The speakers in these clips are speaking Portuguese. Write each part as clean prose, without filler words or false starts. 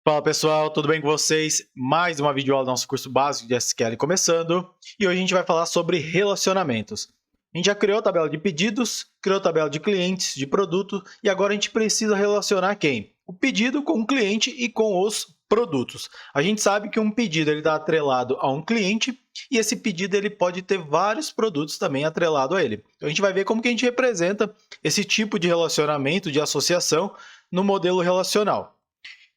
Fala pessoal, tudo bem com vocês? Mais uma videoaula do nosso curso básico de SQL começando. E hoje a gente vai falar sobre relacionamentos. A gente já criou a tabela de pedidos, criou a tabela de clientes, de produto, e agora a gente precisa relacionar quem? O pedido com o cliente e com os produtos. A gente sabe que um pedido está atrelado a um cliente e esse pedido ele pode ter vários produtos também atrelado a ele. Então a gente vai ver como que a gente representa esse tipo de relacionamento, de associação no modelo relacional.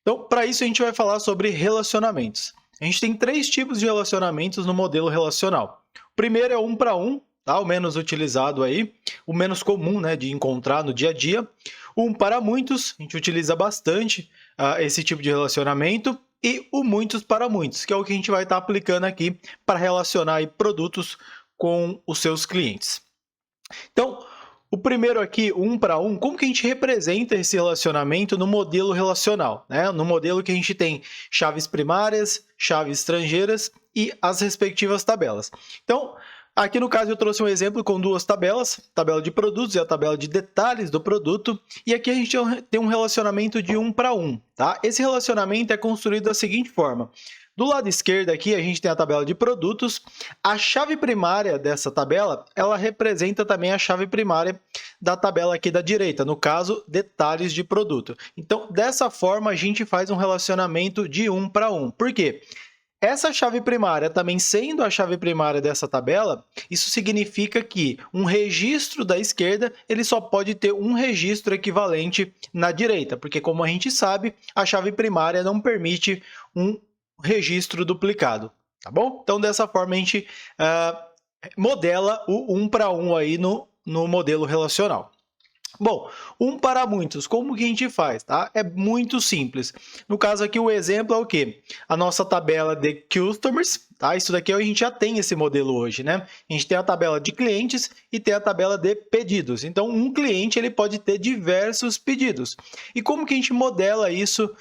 Então, para isso, a gente vai falar sobre relacionamentos. A gente tem três tipos de relacionamentos no modelo relacional. O primeiro é um para um, tá? O menos utilizado aí, o menos comum, né, de encontrar no dia a dia. Um para muitos, a gente utiliza bastante esse tipo de relacionamento. E o muitos para muitos, que é o que a gente vai estar aplicando aqui para relacionar aí produtos com os seus clientes. Então, o primeiro aqui, um para um, como que a gente representa esse relacionamento no modelo relacional? Né? No modelo que a gente tem chaves primárias, chaves estrangeiras e as respectivas tabelas. Então, aqui no caso eu trouxe um exemplo com duas tabelas, a tabela de produtos e a tabela de detalhes do produto. E aqui a gente tem um relacionamento de um para um. Tá? Esse relacionamento é construído da seguinte forma. Do lado esquerdo aqui, a gente tem a tabela de produtos. A chave primária dessa tabela, ela representa também a chave primária da tabela aqui da direita, no caso, detalhes de produto. Então, dessa forma, a gente faz um relacionamento de um para um. Por quê? Essa chave primária, também sendo a chave primária dessa tabela, isso significa que um registro da esquerda ele só pode ter um registro equivalente na direita, porque, como a gente sabe, a chave primária não permite um registro duplicado, tá bom? Então, dessa forma, a gente modela o um para um aí no modelo relacional. Bom, um para muitos, como que a gente faz? Tá? É muito simples. No caso aqui, o exemplo é o quê? A nossa tabela de customers, tá? Isso daqui a gente já tem esse modelo hoje, né? A gente tem a tabela de clientes e tem a tabela de pedidos. Então, um cliente ele pode ter diversos pedidos. E como que a gente modela isso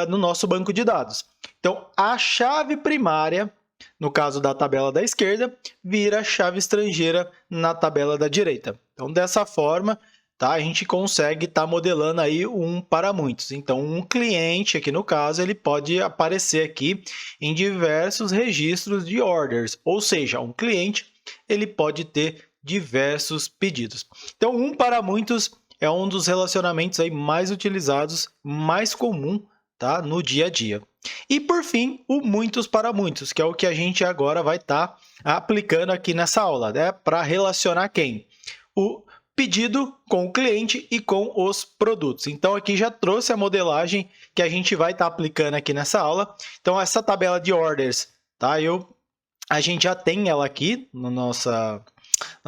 no nosso banco de dados? Então, a chave primária, no caso da tabela da esquerda, vira chave estrangeira na tabela da direita. Então, dessa forma, tá? A gente consegue estar modelando aí um para muitos. Então, um cliente, aqui no caso, ele pode aparecer aqui em diversos registros de orders, ou seja, um cliente ele pode ter diversos pedidos. Então, um para muitos é um dos relacionamentos aí mais utilizados, mais comum, tá? No dia a dia. E, por fim, o muitos para muitos, que é o que a gente agora vai estar aplicando aqui nessa aula, né? Para relacionar quem? O pedido com o cliente e com os produtos. Então, aqui já trouxe a modelagem que a gente vai estar aplicando aqui nessa aula. Então, essa tabela de orders, tá? A gente já tem ela aqui na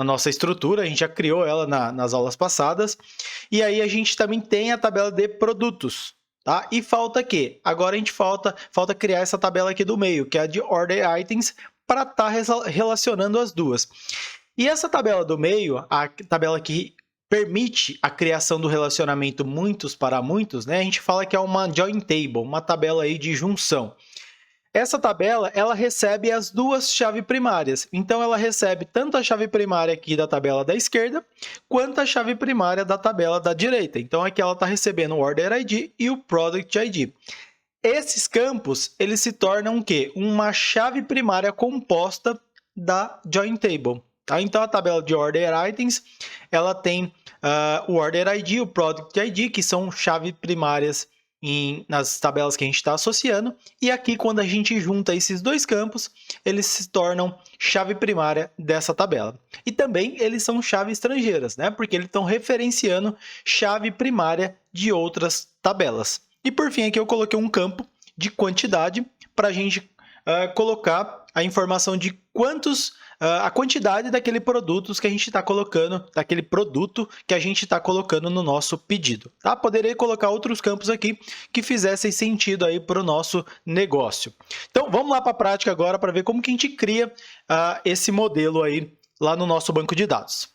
nossa estrutura, a gente já criou ela nas aulas passadas. E aí, a gente também tem a tabela de produtos. Tá? E falta o quê? Agora a gente falta criar essa tabela aqui do meio, que é a de Order Items, para estar relacionando as duas. E essa tabela do meio, a tabela que permite a criação do relacionamento muitos para muitos, né? A gente fala que é uma join table, uma tabela aí de junção. Essa tabela, ela recebe as duas chaves primárias. Então, ela recebe tanto a chave primária aqui da tabela da esquerda, quanto a chave primária da tabela da direita. Então, aqui ela está recebendo o Order ID e o Product ID. Esses campos, eles se tornam o quê? Uma chave primária composta da Join Table. Tá? Então, a tabela de Order Items, ela tem o Order ID e o Product ID, que são chaves primárias nas tabelas que a gente está associando. E aqui, quando a gente junta esses dois campos, eles se tornam chave primária dessa tabela. E também eles são chaves estrangeiras, né? Porque eles estão referenciando chave primária de outras tabelas. E por fim, aqui eu coloquei um campo de quantidade para a gente colocar a informação de a quantidade daquele produtos que a gente está colocando, daquele produto que a gente está colocando no nosso pedido. Tá? Poderia colocar outros campos aqui que fizessem sentido aí para o nosso negócio. Então, vamos lá para a prática agora para ver como que a gente cria esse modelo aí lá no nosso banco de dados.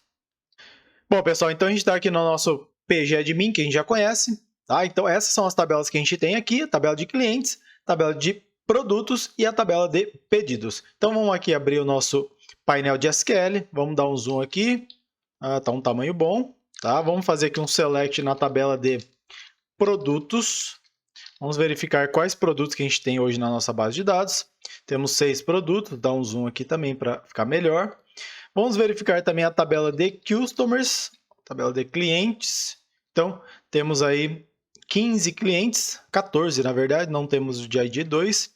Bom, pessoal, então a gente está aqui no nosso PGAdmin, que a gente já conhece. Tá? Então, essas são as tabelas que a gente tem aqui, a tabela de clientes, tabela de produtos e a tabela de pedidos. Então, vamos aqui abrir o nosso painel de SQL, vamos dar um zoom aqui, tá um tamanho bom. Tá? Vamos fazer aqui um select na tabela de produtos. Vamos verificar quais produtos que a gente tem hoje na nossa base de dados. Temos 6 produtos, dá um zoom aqui também para ficar melhor. Vamos verificar também a tabela de customers, tabela de clientes. Então, temos aí 15 clientes, 14 na verdade, não temos o de ID 2.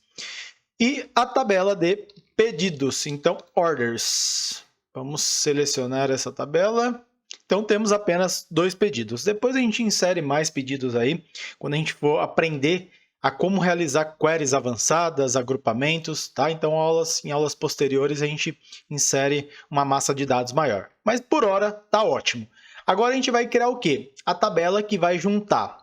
E a tabela de pedidos, então orders. Vamos selecionar essa tabela. Então, temos apenas 2 pedidos. Depois a gente insere mais pedidos aí, quando a gente for aprender a como realizar queries avançadas, agrupamentos, tá? Então, em aulas posteriores, a gente insere uma massa de dados maior. Mas, por hora, tá ótimo. Agora, a gente vai criar o quê? A tabela que vai juntar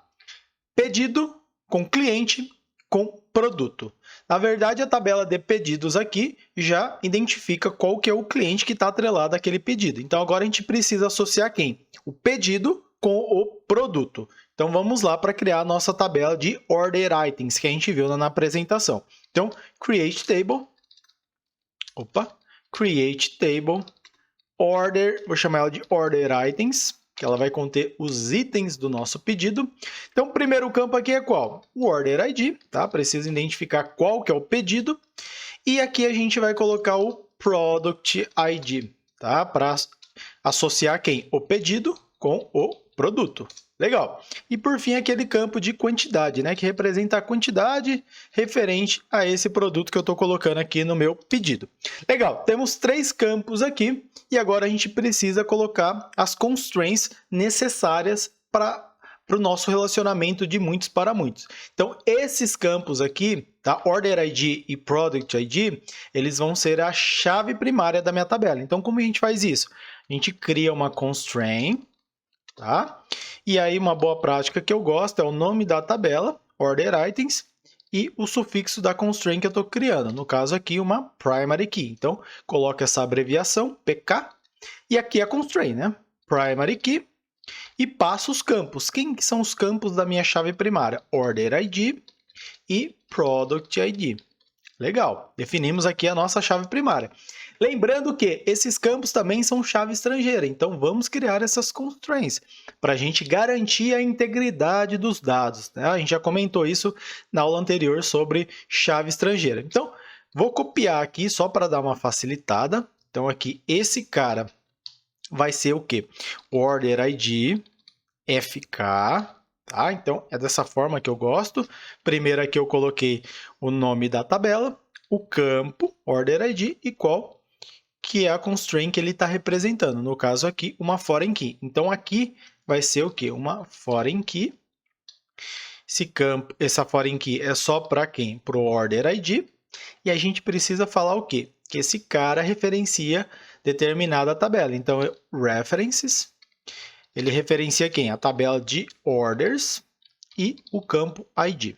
pedido com cliente com produto. Na verdade, a tabela de pedidos aqui já identifica qual que é o cliente que está atrelado àquele pedido. Então, agora a gente precisa associar quem? O pedido com o produto. Então, vamos lá para criar a nossa tabela de Order Items, que a gente viu na apresentação. Então, Create Table, Create Table, Order, vou chamar ela de Order Items, que ela vai conter os itens do nosso pedido. Então, o primeiro campo aqui é qual? O Order ID, tá? Precisa identificar qual que é o pedido. E aqui a gente vai colocar o Product ID, tá? Para associar quem? O pedido com o produto. Legal. E por fim, aquele campo de quantidade, né? Que representa a quantidade referente a esse produto que eu estou colocando aqui no meu pedido. Legal. Temos 3 campos aqui e agora a gente precisa colocar as constraints necessárias para o nosso relacionamento de muitos para muitos. Então, esses campos aqui, tá? Order ID e Product ID, eles vão ser a chave primária da minha tabela. Então, como a gente faz isso? A gente cria uma constraint, tá? E aí, uma boa prática que eu gosto é o nome da tabela, Order Items, e o sufixo da constraint que eu estou criando. No caso aqui, uma Primary Key. Então, coloco essa abreviação, PK, e aqui a constraint, né? Primary Key, e passo os campos. Quem são os campos da minha chave primária? Order ID e Product ID. Legal, definimos aqui a nossa chave primária. Lembrando que esses campos também são chave estrangeira, então vamos criar essas constraints para a gente garantir a integridade dos dados, né? A gente já comentou isso na aula anterior sobre chave estrangeira. Então, vou copiar aqui só para dar uma facilitada. Então, aqui, esse cara vai ser o quê? Order ID FK. Tá? Então, é dessa forma que eu gosto. Primeiro aqui eu coloquei o nome da tabela, o campo, Order ID, e qual que é a constraint que ele está representando. No caso aqui, uma Foreign Key. Então, aqui vai ser o quê? Uma Foreign Key. Essa Foreign Key é só para quem? Para o Order ID. E a gente precisa falar o quê? Que esse cara referencia determinada tabela. Então, References. Ele referencia quem? A tabela de orders e o campo ID.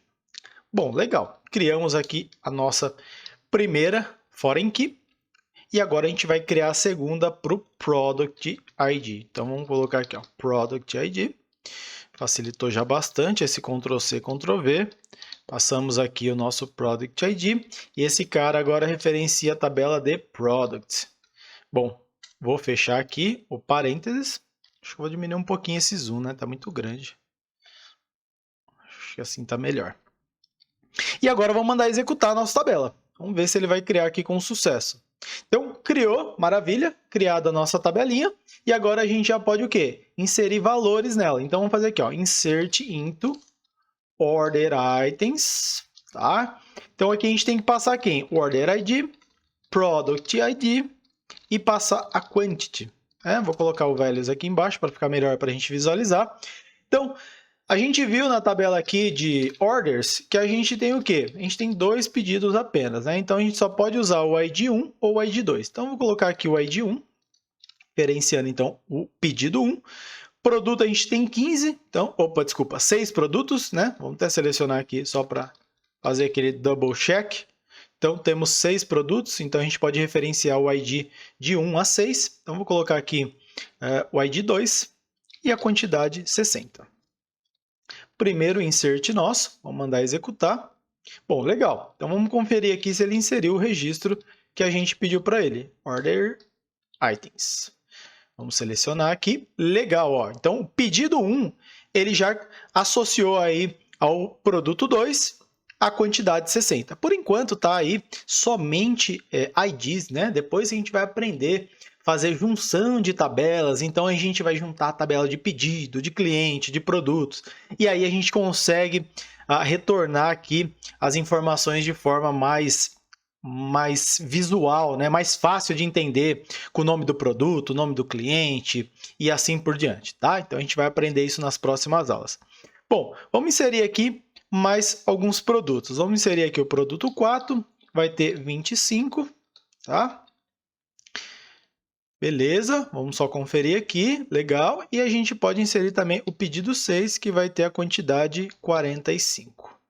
Bom, legal. Criamos aqui a nossa primeira Foreign Key. E agora a gente vai criar a segunda para o Product ID. Então, vamos colocar aqui, ó, Product ID. Facilitou já bastante esse Ctrl+C, Ctrl+V. Passamos aqui o nosso Product ID. E esse cara agora referencia a tabela de Product. Bom, vou fechar aqui o parênteses. Acho que vou diminuir um pouquinho esse zoom, né? Tá muito grande. Acho que assim tá melhor. E agora vamos mandar executar a nossa tabela. Vamos ver se ele vai criar aqui com sucesso. Então, criou, maravilha, criada a nossa tabelinha. E agora a gente já pode o quê? Inserir valores nela. Então, vamos fazer aqui, ó, Insert into Order Items, tá? Então, aqui a gente tem que passar quem? O Order ID, Product ID e passar a Quantity. Vou colocar o values aqui embaixo para ficar melhor para a gente visualizar. Então, a gente viu na tabela aqui de orders que a gente tem o quê? A gente tem 2 pedidos apenas, né? Então, a gente só pode usar o ID1 ou o ID2. Então, vou colocar aqui o ID1, referenciando, então, o pedido 1. Produto a gente tem 15, então, 6 produtos, né? Vamos até selecionar aqui só para fazer aquele double check. Então, temos 6 produtos, então a gente pode referenciar o ID de 1 a 6. Então, vou colocar aqui o ID 2 e a quantidade 60. Primeiro insert nosso, vamos mandar executar. Bom, legal. Então, vamos conferir aqui se ele inseriu o registro que a gente pediu para ele. Order Items. Vamos selecionar aqui. Legal, ó. Então, o pedido 1, ele já associou aí ao produto 2 a quantidade 60. Por enquanto tá aí somente IDs, né? Depois a gente vai aprender a fazer junção de tabelas, então a gente vai juntar a tabela de pedido, de cliente, de produtos, e aí a gente consegue retornar aqui as informações de forma mais visual, né? Mais fácil de entender, com o nome do produto, o nome do cliente e assim por diante, tá? Então a gente vai aprender isso nas próximas aulas. Bom, vamos inserir aqui mais alguns produtos. Vamos inserir aqui o produto 4, vai ter 25, tá? Beleza, vamos só conferir aqui, legal. E a gente pode inserir também o pedido 6, que vai ter a quantidade 45.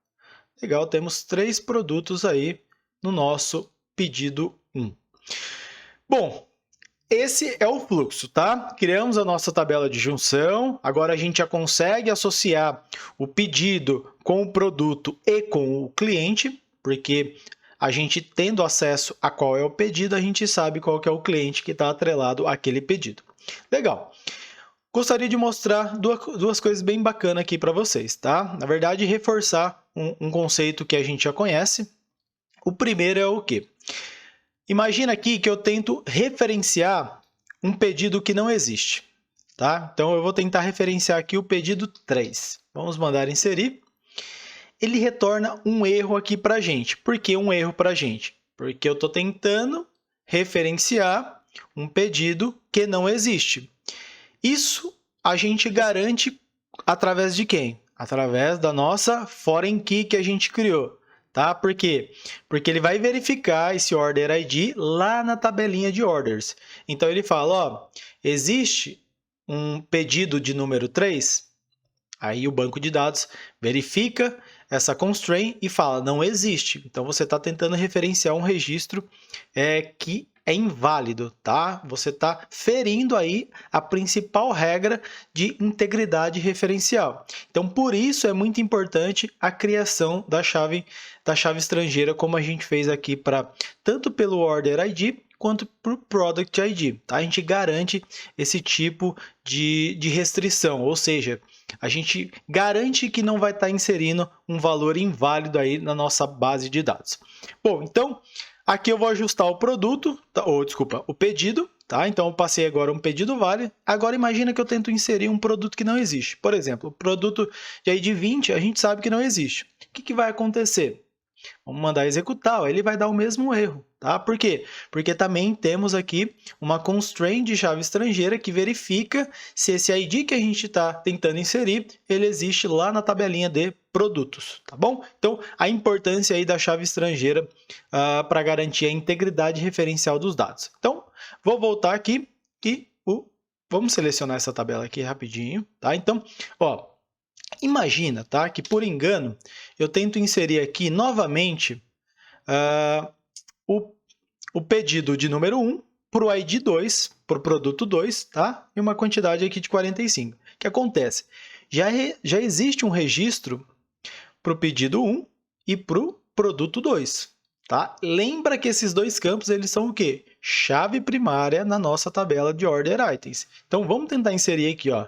Legal, temos 3 produtos aí no nosso pedido 1. Bom, esse é o fluxo, tá? Criamos a nossa tabela de junção, agora a gente já consegue associar o pedido com o produto e com o cliente, porque a gente tendo acesso a qual é o pedido, a gente sabe qual que é o cliente que está atrelado àquele pedido. Legal. Gostaria de mostrar duas coisas bem bacanas aqui para vocês, tá? Na verdade, reforçar um conceito que a gente já conhece. O primeiro é o quê? Imagina aqui que eu tento referenciar um pedido que não existe, tá? Então, eu vou tentar referenciar aqui o pedido 3. Vamos mandar inserir. Ele retorna um erro aqui para a gente. Por que um erro para a gente? Porque eu estou tentando referenciar um pedido que não existe. Isso a gente garante através de quem? Através da nossa foreign key que a gente criou. Tá? Por quê? Porque ele vai verificar esse order ID lá na tabelinha de orders. Então, ele fala, ó, existe um pedido de número 3? Aí o banco de dados verifica essa constraint e fala, não existe. Então, você está tentando referenciar um registro que é inválido, tá? Você está ferindo aí a principal regra de integridade referencial. Então, por isso é muito importante a criação da chave estrangeira, como a gente fez aqui tanto pelo Order ID quanto para o Product ID. Tá? A gente garante esse tipo de restrição, ou seja, a gente garante que não vai estar inserindo um valor inválido aí na nossa base de dados. Bom, então, aqui eu vou ajustar o produto, o pedido, tá? Então, eu passei agora um pedido válido. Agora, imagina que eu tento inserir um produto que não existe. Por exemplo, o produto de ID 20, a gente sabe que não existe. O que vai acontecer? Vamos mandar executar, ele vai dar o mesmo erro, tá? Por quê? Porque também temos aqui uma constraint de chave estrangeira que verifica se esse ID que a gente está tentando inserir, ele existe lá na tabelinha de produtos, tá bom? Então, a importância aí da chave estrangeira para garantir a integridade referencial dos dados. Então, vou voltar aqui e vamos selecionar essa tabela aqui rapidinho, tá? Então, ó, imagina, tá, que por engano eu tento inserir aqui novamente o pedido de número 1 para o ID 2, para o produto 2, tá? E uma quantidade aqui de 45. O que acontece? Já existe um registro para o pedido 1 e para o produto 2. Tá? Lembra que esses dois campos eles são o quê? Chave primária na nossa tabela de Order Items. Então, vamos tentar inserir aqui, ó.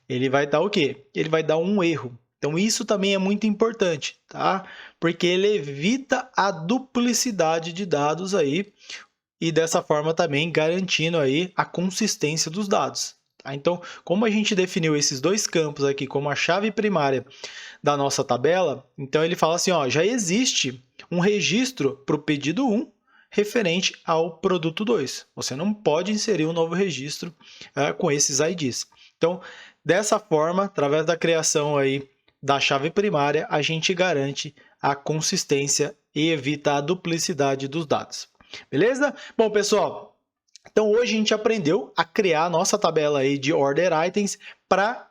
Ele vai dar o quê? Ele vai dar um erro. Então, isso também é muito importante, tá? Porque ele evita a duplicidade de dados aí e dessa forma também garantindo aí a consistência dos dados. Tá? Então, como a gente definiu esses dois campos aqui como a chave primária da nossa tabela, então ele fala assim, ó, já existe um registro para o pedido 1 referente ao produto 2. Você não pode inserir um novo registro com esses IDs. Então, dessa forma, através da criação aí da chave primária, a gente garante a consistência e evita a duplicidade dos dados. Beleza? Bom, pessoal, então hoje a gente aprendeu a criar a nossa tabela aí de Order Items para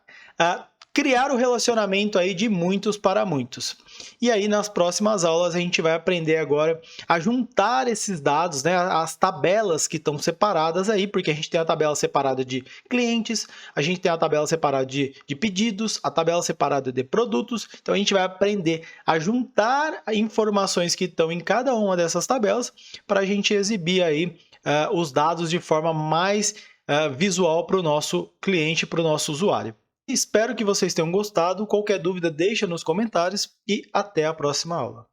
criar o relacionamento aí de muitos para muitos. E aí, nas próximas aulas, a gente vai aprender agora a juntar esses dados, né, as tabelas que estão separadas aí, porque a gente tem a tabela separada de clientes, a gente tem a tabela separada de pedidos, a tabela separada de produtos. Então, a gente vai aprender a juntar informações que estão em cada uma dessas tabelas para a gente exibir aí os dados de forma mais visual para o nosso cliente, para o nosso usuário. Espero que vocês tenham gostado. Qualquer dúvida, deixa nos comentários e até a próxima aula.